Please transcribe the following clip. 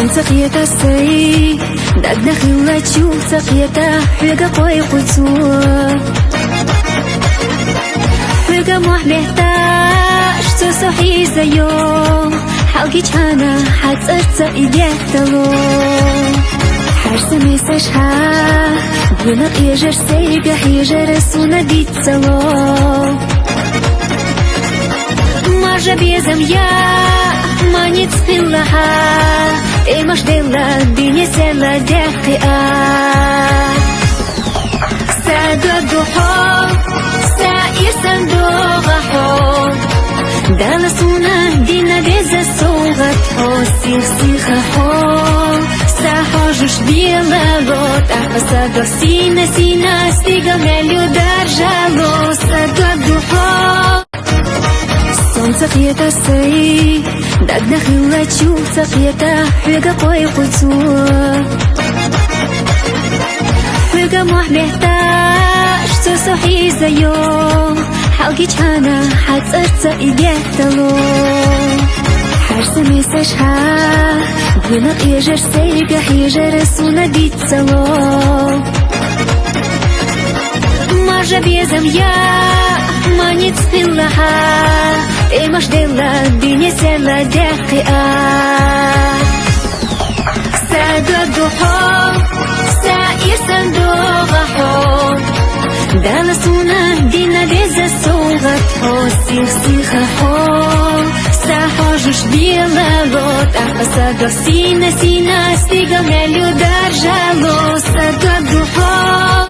Солнце хьета сэй, дагна хилачу цахьета, хьега кой куцу. Хьега махмехта, что сохи зайо, халки чана, хацарца идетало. Харса месашха, бунак ежер сейга хижер суна бицало. Мажа безам я, манит спиллаха, эмаш дела бинесела дехиа. Садо духо, саир сандогахо, дала суна дина беза сугатхо, сих-сихахо. Сахожуш белого, так садо сина стига мелю даржало, садо духо. Солнце хьета сэй, дагна хилачу цахьета, хьега кой куцу. Хьега махмехта, что сохи зайо, халки чана, хацарца идетало. Харса месашха, бунак ежер сейга хижер суна бицало. Мажа безам я, манит спиллаха, эмаш дела бинесела дехиа. Садо духо, саир сандогахо, дала суна дина беза сугатхо, сих-сихахо. Сахожуш белого, так садо сина стига мелю даржало, садо духо.